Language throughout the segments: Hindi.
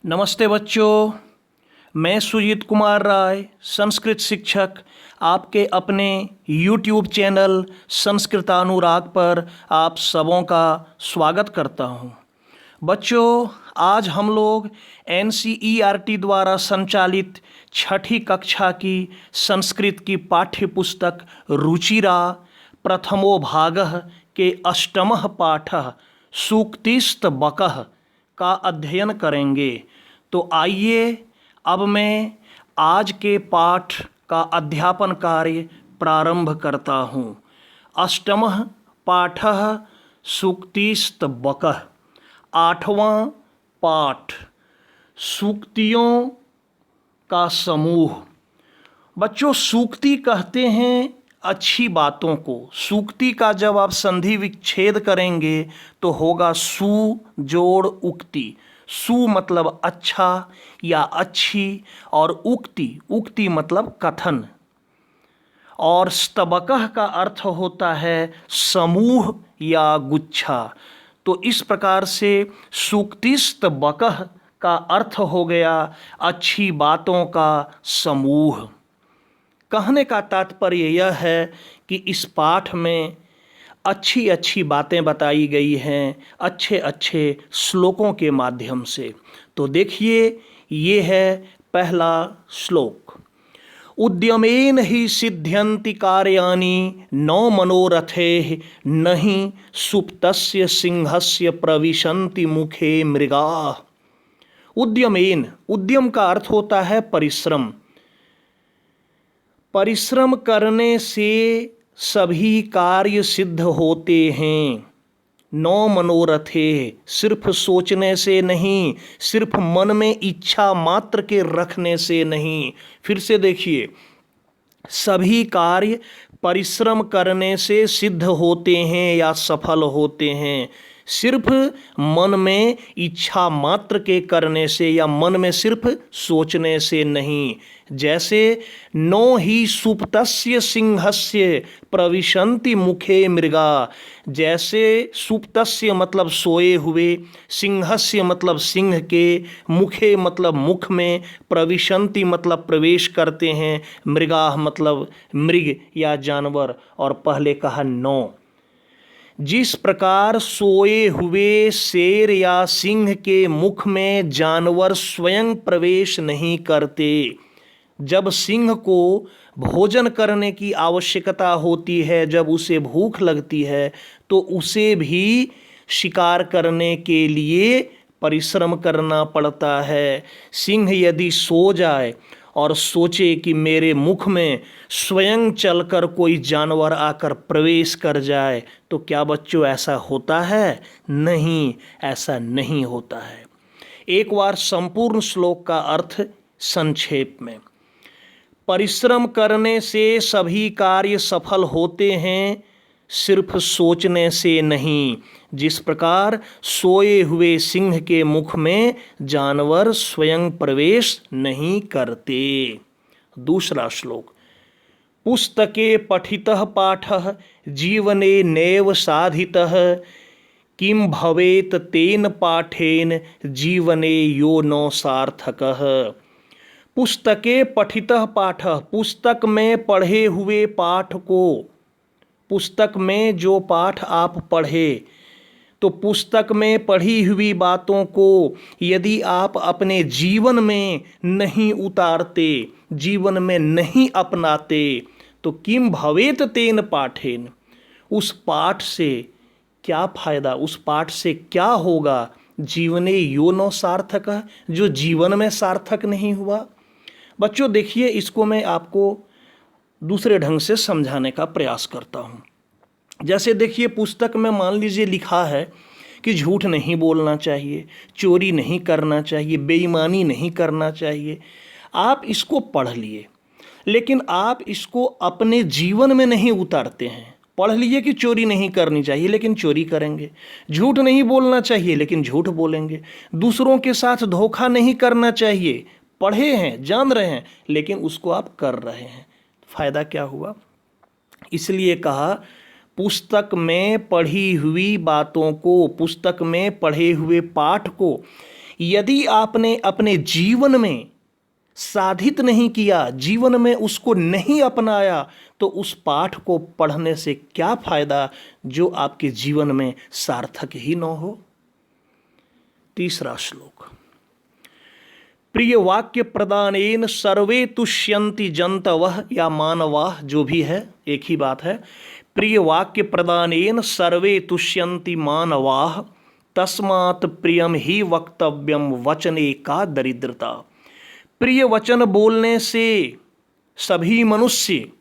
नमस्ते बच्चों, मैं सुजीत कुमार राय, संस्कृत शिक्षक, आपके अपने YouTube चैनल संस्कृतानुराग पर आप सबों का स्वागत करता हूं। बच्चों, आज हम लोग NCERT द्वारा संचालित छठी कक्षा की संस्कृत की पाठ्य पुस्तक रुचिरा प्रथमो भागः के अष्टमः पाठः सूक्तिस्त बकः का अध्ययन करेंगे। तो आइए अब मैं आज के पाठ का अध्यापन कार्य प्रारंभ करता हूँ। अष्टमः पाठः सूक्तिस्त बकः, आठवां पाठ सूक्तियों का समूह। बच्चों, सूक्ति कहते हैं अच्छी बातों को। सूक्ति का जब आप संधि विच्छेद करेंगे तो होगा सु जोड़ उक्ति। सु मतलब अच्छा या अच्छी, और उक्ति मतलब कथन। और स्तबकः का अर्थ होता है समूह या गुच्छा। तो इस प्रकार से सूक्तिस्तबकः का अर्थ हो गया अच्छी बातों का समूह। कहने का तात्पर्य यह है कि इस पाठ में अच्छी अच्छी बातें बताई गई हैं अच्छे अच्छे श्लोकों के माध्यम से। तो देखिए, ये है पहला श्लोक। उद्यमेन ही सिद्ध्यन्ति कार्याणि न मनोरथैः नहि सुप्तस्य सिंहस्य प्रविशन्ति मुखे मृगाः। उद्यमेन, उद्यम का अर्थ होता है परिश्रम। परिश्रम करने से सभी कार्य सिद्ध होते हैं। नौ मनोरथे, सिर्फ सोचने से नहीं, सिर्फ मन में इच्छा मात्र के रखने से नहीं। फिर से देखिए, सभी कार्य परिश्रम करने से सिद्ध होते हैं या सफल होते हैं। सिर्फ मन में इच्छा मात्र के करने से या मन में सिर्फ सोचने से नहीं। जैसे नो ही सुप्तस्य सिंहस्य प्रविशन्ति मुखे मृगा। जैसे सुप्तस्य मतलब सोए हुए, सिंहस्य मतलब सिंह के, मुखे मतलब मुख में, प्रविशन्ति मतलब प्रवेश करते हैं, मृगा मतलब मृग या जानवर, और पहले कहा नौ। जिस प्रकार सोए हुए शेर या सिंह के मुख में जानवर स्वयं प्रवेश नहीं करते। जब सिंह को भोजन करने की आवश्यकता होती है, जब उसे भूख लगती है, तो उसे भी शिकार करने के लिए परिश्रम करना पड़ता है। सिंह यदि सो जाए और सोचे कि मेरे मुख में स्वयं चलकर कोई जानवर आकर प्रवेश कर जाए, तो क्या बच्चों ऐसा होता है? नहीं, ऐसा नहीं होता है। एक बार संपूर्ण श्लोक का अर्थ संक्षेप में। परिश्रम करने से सभी कार्य सफल होते हैं, सिर्फ सोचने से नहीं। जिस प्रकार सोए हुए सिंह के मुख में जानवर स्वयं प्रवेश नहीं करते। दूसरा श्लोक। पुस्तके पठितः पाठः जीवने नैव साधितः किं भवेत तेन पाठेन जीवने यो न सार्थकः। पुस्तके पठितः पाठः, पुस्तक में पढ़े हुए पाठ को, पुस्तक में जो पाठ आप पढ़े, तो पुस्तक में पढ़ी हुई बातों को यदि आप अपने जीवन में नहीं उतारते, जीवन में नहीं अपनाते, तो किम भवेत तेन पाठेन, उस पाठ से क्या फायदा, उस पाठ से क्या होगा? जीवने यो न सार्थक, जो जीवन में सार्थक नहीं हुआ। बच्चों देखिए, इसको मैं आपको दूसरे ढंग से समझाने का प्रयास करता हूँ। जैसे देखिए, पुस्तक में मान लीजिए लिखा है कि झूठ नहीं बोलना चाहिए, चोरी नहीं करना चाहिए, बेईमानी नहीं करना चाहिए। आप इसको पढ़ लिए, लेकिन आप इसको अपने जीवन में नहीं उतारते हैं। पढ़ लिए कि चोरी नहीं करनी चाहिए, लेकिन चोरी करेंगे। झूठ नहीं बोलना चाहिए, लेकिन झूठ बोलेंगे। दूसरों के साथ धोखा नहीं करना चाहिए, पढ़े हैं, जान रहे हैं, लेकिन उसको आप कर रहे हैं। फायदा क्या हुआ? इसलिए कहा पुस्तक में पढ़ी हुई बातों को, पुस्तक में पढ़े हुए पाठ को यदि आपने अपने जीवन में साधित नहीं किया, जीवन में उसको नहीं अपनाया, तो उस पाठ को पढ़ने से क्या फायदा जो आपके जीवन में सार्थक ही न हो। तीसरा श्लोक, प्रिय वाक्य प्रदानेन सर्वे तुष्यन्ति जंतवः या मानवाः, जो भी है एक ही बात है। प्रिय वाक्य प्रदानेन सर्वे तुष्यन्ति मानवाः तस्मात् प्रियम ही वक्तव्यम वचने का दरिद्रता। प्रिय वचन बोलने से सभी मनुष्य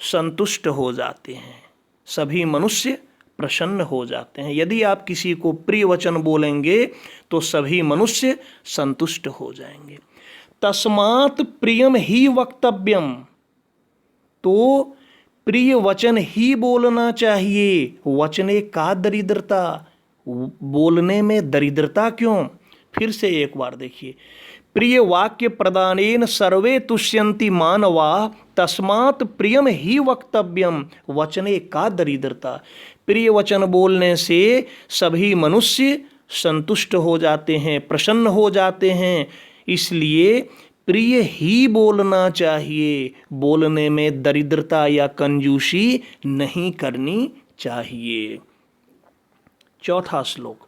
संतुष्ट हो जाते हैं, सभी मनुष्य प्रसन्न हो जाते हैं। यदि आप किसी को प्रिय वचन बोलेंगे तो सभी मनुष्य संतुष्ट हो जाएंगे। तस्मात् प्रियम ही वक्तव्यम, तो प्रिय वचन ही बोलना चाहिए। वचने का दरिद्रता, बोलने में दरिद्रता क्यों? फिर से एक बार देखिए, प्रिय वाक्य प्रदानेन सर्वे तुष्यन्ति मानवा तस्मात् प्रियम ही वक्तव्यम वचने का दरिद्रता। प्रिय वचन बोलने से सभी मनुष्य संतुष्ट हो जाते हैं, प्रसन्न हो जाते हैं, इसलिए प्रिय ही बोलना चाहिए। बोलने में दरिद्रता या कंजूसी नहीं करनी चाहिए। चौथा श्लोक,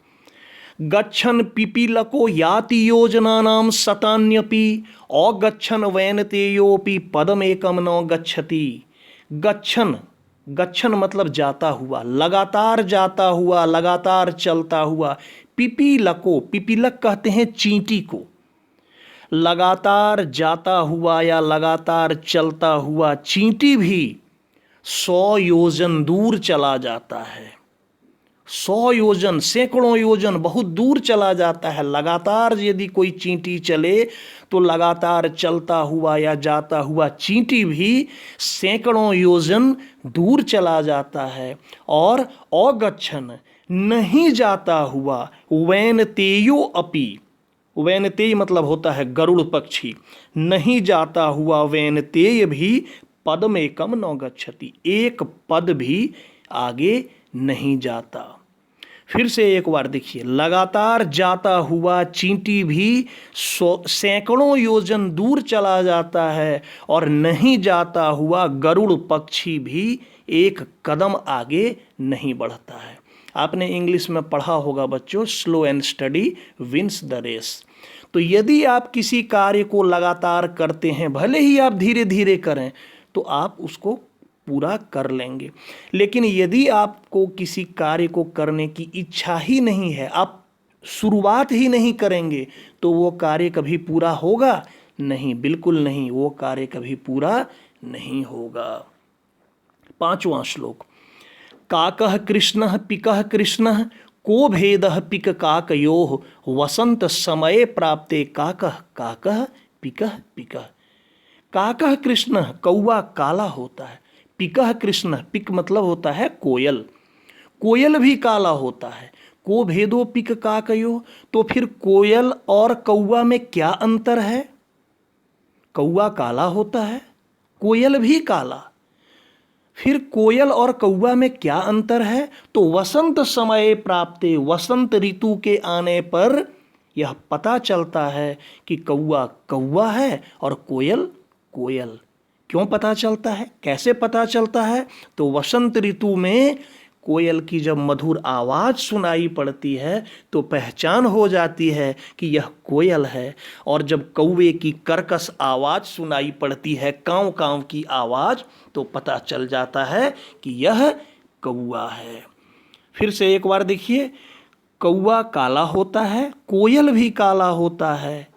गच्छन पिपीलको याति योजनानां शतान्यपि अगच्छन वैनतेयोपि पदमेकं न गच्छति। गच्छन, गच्छन मतलब जाता हुआ, लगातार जाता हुआ, लगातार चलता हुआ। पिपीलको, पिपीलक कहते हैं चींटी को। लगातार जाता हुआ या लगातार चलता हुआ चींटी भी 100 योजन दूर चला जाता है। 100 योजन, सैकड़ों योजन, बहुत दूर चला जाता है। लगातार यदि कोई चींटी चले तो लगातार चलता हुआ या जाता हुआ चींटी भी सैकड़ों योजन दूर चला जाता है। और अगच्छन, नहीं जाता हुआ, वैनतेयो अपि, वैनतेय मतलब होता है गरुड़ पक्षी, नहीं जाता हुआ वैनतेय भी पदमेकं न गच्छति, एक पद भी आगे नहीं जाता। फिर से एक बार देखिए, लगातार जाता हुआ चींटी भी सैकड़ों योजन दूर चला जाता है और नहीं जाता हुआ गरुड़ पक्षी भी एक कदम आगे नहीं बढ़ता है। आपने इंग्लिश में पढ़ा होगा बच्चों, slow and study wins the race. तो यदि आप किसी कार्य को लगातार करते हैं, भले ही आप धीरे धीरे करें, तो आप उसको पूरा कर लेंगे। लेकिन यदि आपको किसी कार्य को करने की इच्छा ही नहीं है, आप शुरुआत ही नहीं करेंगे, तो वो कार्य कभी पूरा होगा नहीं, बिल्कुल नहीं, वो कार्य कभी पूरा नहीं होगा। पांचवा श्लोक, काकः कृष्णः पिकः कृष्णः को भेदः पिक काकयोः वसंत समये प्राप्ते काकः काकः पिकः पिकः। काकः कृष्णः, कौवा काला होता है। पिकः कृष्णः, पिक मतलब होता है कोयल, कोयल भी काला होता है। को भेदो पिक काकयो, तो फिर कोयल और कौवा में क्या अंतर है? कौवा काला होता है, कोयल भी काला, फिर कोयल और कौवा में क्या अंतर है? तो वसंत समय प्राप्ते, वसंत ऋतु के आने पर यह पता चलता है कि कौवा कौवा है और कोयल कोयल। क्यों पता चलता है, कैसे पता चलता है? तो वसंत ऋतु में कोयल की जब मधुर आवाज़ सुनाई पड़ती है तो पहचान हो जाती है कि यह कोयल है, और जब कौवे की कर्कश आवाज़ सुनाई पड़ती है, काँव काँव की आवाज़, तो पता चल जाता है कि यह कौवा है। फिर से एक बार देखिए, कौवा काला होता है, कोयल भी काला होता है,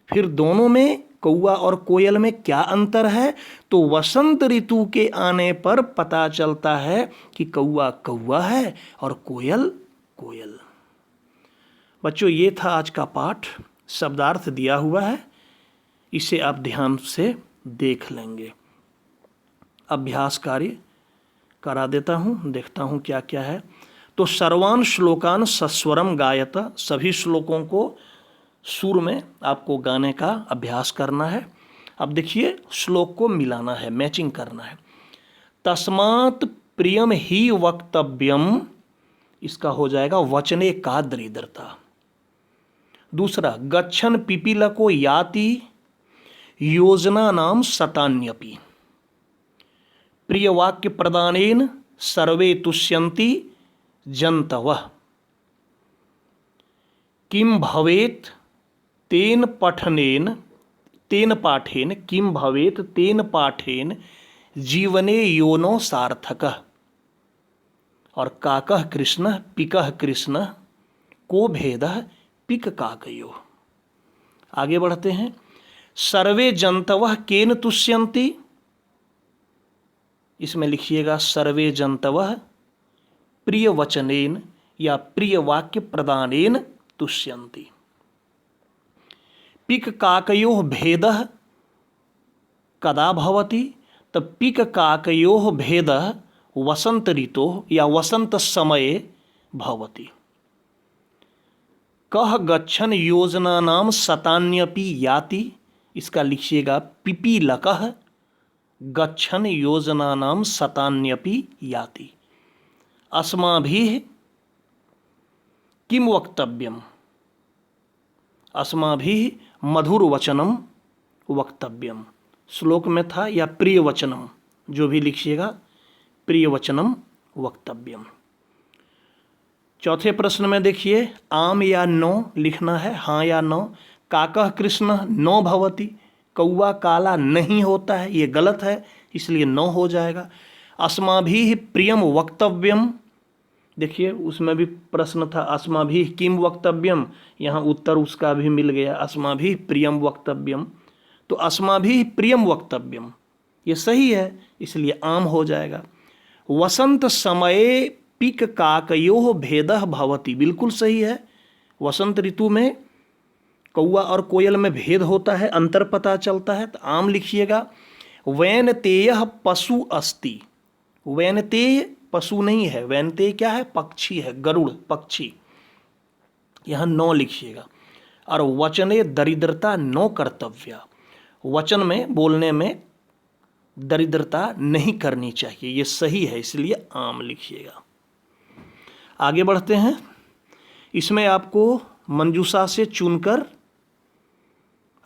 फिर दोनों में, कौवा और कोयल में क्या अंतर है? तो वसंत ऋतु के आने पर पता चलता है कि कौवा कौवा है और कोयल कोयल। बच्चों, ये था आज का पाठ, शब्दार्थ दिया हुआ है, इसे आप ध्यान से देख लेंगे। अभ्यास कार्य करा देता हूँ, देखता हूँ क्या क्या है। तो सर्वान श्लोकान सस्वरम गायत, सभी श्लोकों को सुर में आपको गाने का अभ्यास करना है। अब देखिए, श्लोक को मिलाना है, मैचिंग करना है। तस्मात् प्रियम ही वक्तव्यम, इसका हो जाएगा वचने का दरिद्रता। दूसरा, गच्छन पिपीलको याति योजना नाम शतान्यपि। प्रिय वाक्य प्रदानेन सर्वे तुष्यन्ति जन्तवः। किम भवेत तेन पठनेन तेन पाठेन, किम भवेत तेन पाठेन जीवने योनो सार्थकः। और काकः कृष्णः पिकः कृष्णः को भेदः पिक काकयोः। आगे बढ़ते हैं। सर्वे जंतवः केन तुष्यन्ति, इसमें लिखिएगा सर्वे जंतवः प्रिय वचनेन या प्रिय वाक्य प्रदानेन तुष्यन्ति। पिक काकयोः भेदः कदा भवति, तब पिक काकयोः भेदः वसंत ऋतोः या वसंत समये भवति। कः गच्छन योजनानां शतान्यपि याति, इसका लिखिएगा पिपीलकः गच्छन योजनानां शतान्यपि याति। अस्माभिः किम वक्तव्यम, अस्माभिः मधुर वचनम वक्तव्यम। श्लोक में था या प्रिय वचनम, जो भी लिखिएगा प्रिय वचनम वक्तव्यम। चौथे प्रश्न में देखिए, आम या नो लिखना है, हाँ या नो। काकः कृष्ण नो भवति, कौवा काला नहीं होता है, ये गलत है, इसलिए नो हो जाएगा। अस्माभिः प्रियम वक्तव्यम, देखिए उसमें भी प्रश्न था अस्माभिः किम वक्तव्यम, यहाँ उत्तर उसका भी मिल गया, अस्माभिः प्रियम वक्तव्यम। तो अस्माभिः प्रियम वक्तव्यम ये सही है, इसलिए आम हो जाएगा। वसंत समये पिक काकयोः भेदः भवति, बिल्कुल सही है। वसंत ऋतु में कौवा और कोयल में भेद होता है, अंतर पता चलता है, तो आम लिखिएगा। वैनतेयः पशु अस्ति, वैनतेय पशु नहीं है, वैनतेय क्या है, पक्षी है, गरुड़ पक्षी, यहाँ नो लिखिएगा। और वचने दरिद्रता नो कर्तव्या, वचन में बोलने में दरिद्रता नहीं करनी चाहिए, ये सही है, इसलिए आम लिखिएगा। आगे बढ़ते हैं। इसमें आपको मंजूषा से चुनकर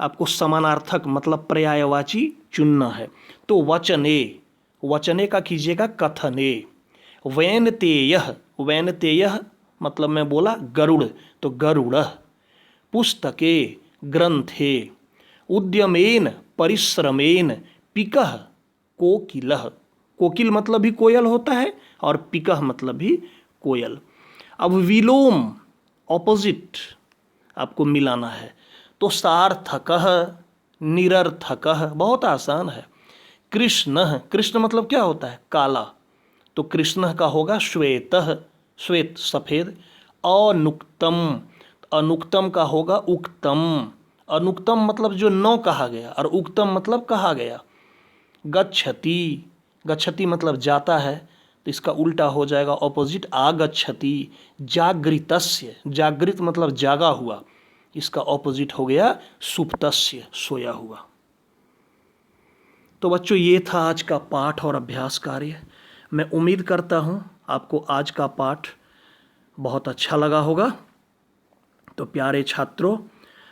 आपको समानार्थक मतलब पर्यायवाची चुनना है। तो वचने, वचने का कीजिएगा कथने। वैनतेयः, वैनतेयः मतलब मैं बोला गरुड़, तो गरुड़ः। पुस्तके ग्रंथे उद्यमेन परिश्रमेन पिकः कोकिलः, कोकिल मतलब भी कोयल होता है और पिकः मतलब भी कोयल। अब विलोम ऑपोजिट आपको मिलाना है, तो सार्थकः निरर्थकः, बहुत आसान है। कृष्णः, कृष्ण मतलब क्या होता है, काला, तो कृष्णः का होगा श्वेतः, श्वेत सफेद। अनुक्तम, अनुक्तम का होगा उक्तम, अनुक्तम मतलब जो न कहा गया, और उक्तम मतलब कहा गया। गच्छति, गच्छति मतलब जाता है, तो इसका उल्टा हो जाएगा ऑपोजिट आगच्छति। जागृतस्य, जागृत मतलब जागा हुआ, इसका ऑपोजिट हो गया सुप्तस्य, सोया हुआ। तो बच्चों ये था आज का पाठ और अभ्यास कार्य। मैं उम्मीद करता हूँ आपको आज का पाठ बहुत अच्छा लगा होगा। तो प्यारे छात्रों,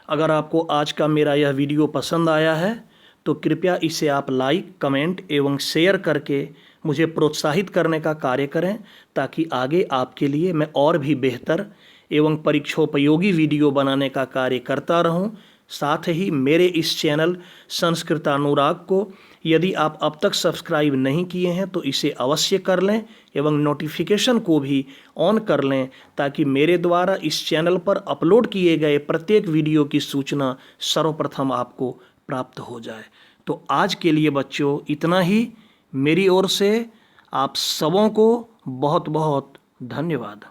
अगर आपको आज का मेरा यह वीडियो पसंद आया है तो कृपया इसे आप लाइक, कमेंट एवं शेयर करके मुझे प्रोत्साहित करने का कार्य करें, ताकि आगे आपके लिए मैं और भी बेहतर एवं परीक्षोपयोगी वीडियो बनाने का कार्य करता रहूं। साथ ही मेरे इस चैनल संस्कृतानुराग को यदि आप अब तक सब्सक्राइब नहीं किए हैं तो इसे अवश्य कर लें एवं नोटिफिकेशन को भी ऑन कर लें, ताकि मेरे द्वारा इस चैनल पर अपलोड किए गए प्रत्येक वीडियो की सूचना सर्वप्रथम आपको प्राप्त हो जाए। तो आज के लिए बच्चों इतना ही। मेरी ओर से आप सबों को बहुत बहुत धन्यवाद।